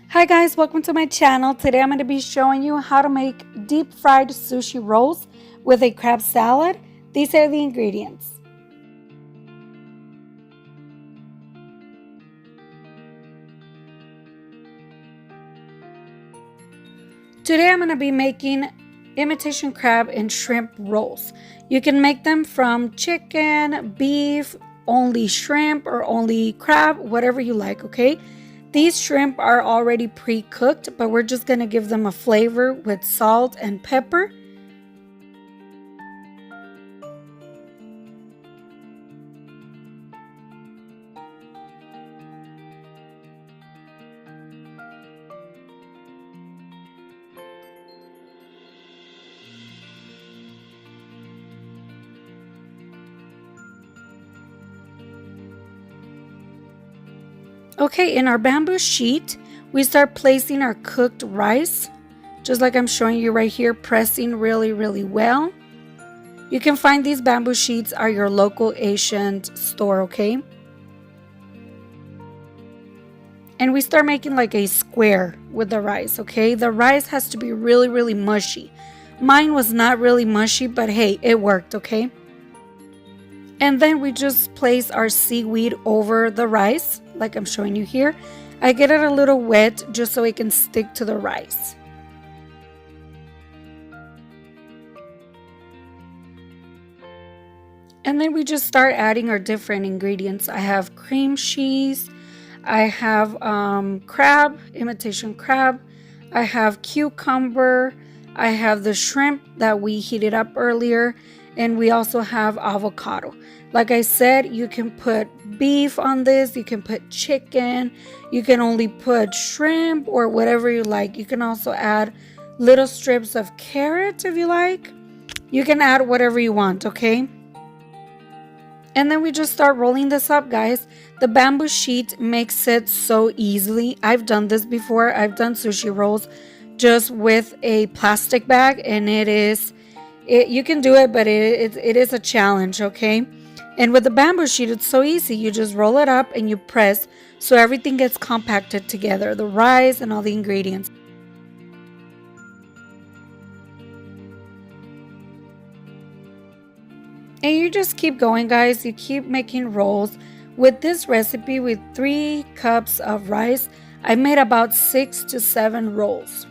Hi guys, welcome to my channel. Today I'm going to be showing you how to make deep fried sushi rolls with a crab salad. These are the ingredients. Today I'm going to be making imitation crab and shrimp rolls. You can make them from chicken, beef, only shrimp or only crab, whatever you like, okay? These shrimp are already pre-cooked, but we're just going to give them a flavor with salt and pepper. Okay, in our bamboo sheet, we start placing our cooked rice, just like I'm showing you right here, pressing really well. You can find these bamboo sheets at your local Asian store, okay? And we start making like a square with the rice, okay? The rice has to be really mushy. Mine was not really mushy, but hey, it worked, okay? And then we just place our seaweed over the rice, like I'm showing you here. I get it a little wet just so it can stick to the rice. And then we just start adding our different ingredients. I have cream cheese, I have crab, imitation crab, I have cucumber, I have the shrimp that we heated up earlier, and we also have avocado. Like I said, you can put beef on this, you can put chicken, you can only put shrimp or whatever you like. You can also add little strips of carrot if you like. You can add whatever you want, okay? And then we just start rolling this up, guys. The bamboo sheet makes it so easily. I've done this before. I've done sushi rolls just with a plastic bag, and you can do it, but it is a challenge, okay? And with the bamboo sheet, it's so easy. You just roll it up and you press so everything gets compacted together, the rice and all the ingredients. And you just keep going, guys. You keep making rolls. With this recipe, with 3 cups of rice, I made about 6 to 7 rolls.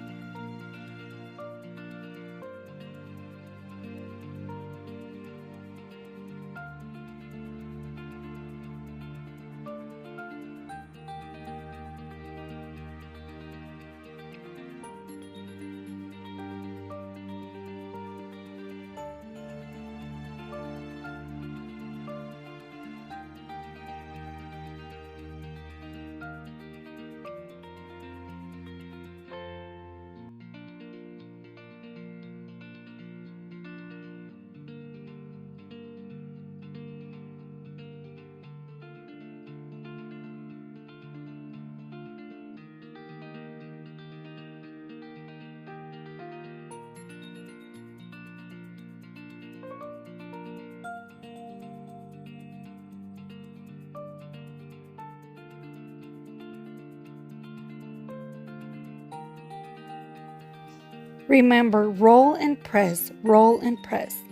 Remember, roll and press, roll and press.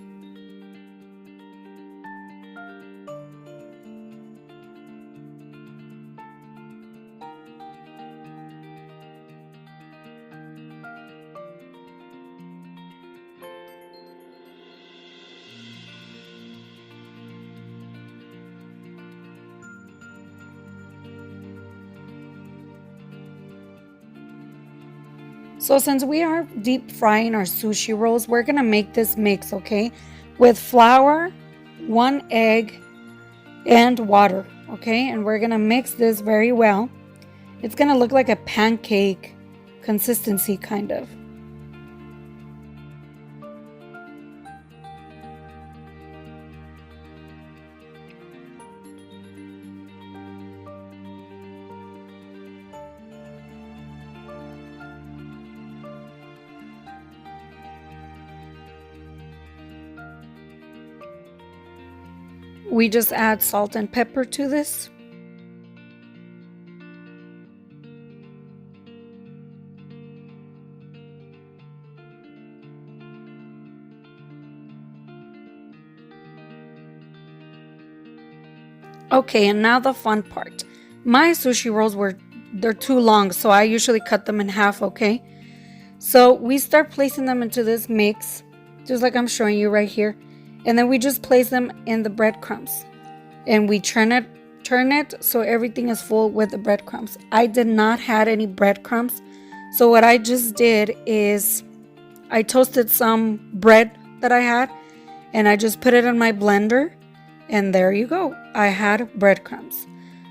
So since we are deep frying our sushi rolls, we're going to make this mix, okay? With flour, 1 egg, and water, okay? And we're going to mix this very well. It's going to look like a pancake consistency, kind of. We just add salt and pepper to this. Okay, and now the fun part. My sushi rolls they're too long, so I usually cut them in half, okay? So we start placing them into this mix, just like I'm showing you right here. And then we just place them in the breadcrumbs. And we turn it so everything is full with the breadcrumbs. I did not have any breadcrumbs. So what I just did is I toasted some bread that I had and I just put it in my blender. And there you go. I had breadcrumbs.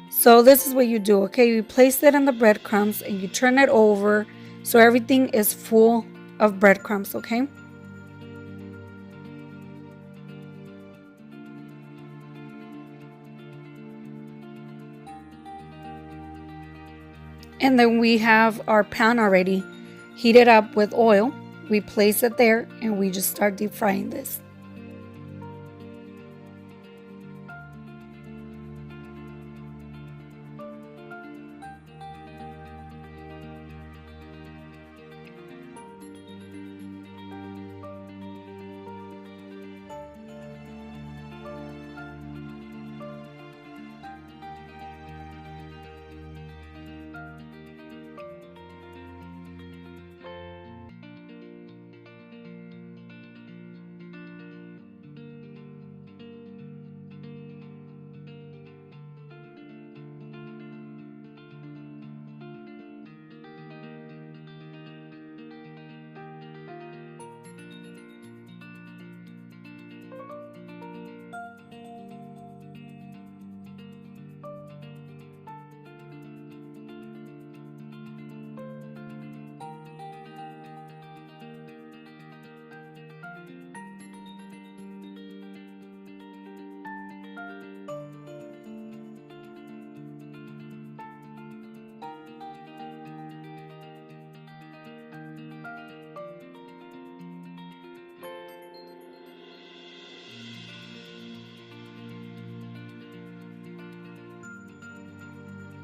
So this is what you do, okay? You place it in the breadcrumbs and you turn it over so everything is full of breadcrumbs, okay? And then we have our pan already heated up with oil. We place it there and we just start deep frying this.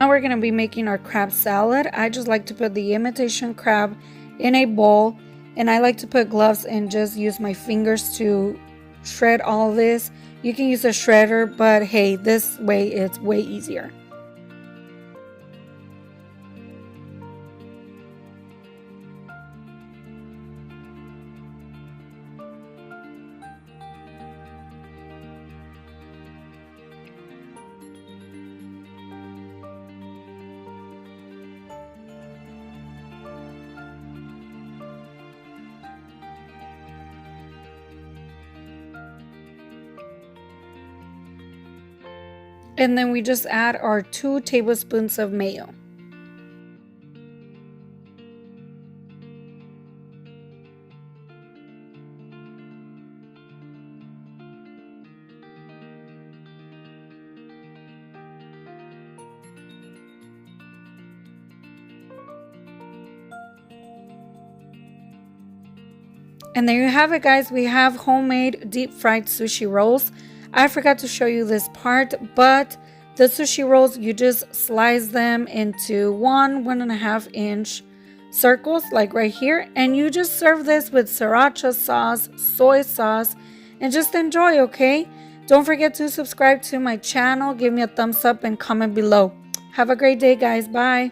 Now we're going to be making our crab salad. I just like to put the imitation crab in a bowl, and I like to put gloves and just use my fingers to shred all this. You can use a shredder, but hey, this way it's way easier. And then we just add our 2 tablespoons of mayo. And there you have it, guys. We have homemade deep fried sushi rolls. I forgot to show you this part, but the sushi rolls, you just slice them into 1.5 inch circles, like right here, and you just serve this with sriracha sauce, soy sauce, and just enjoy, okay? Don't forget to subscribe to my channel, give me a thumbs up, and comment below. Have a great day, guys. Bye.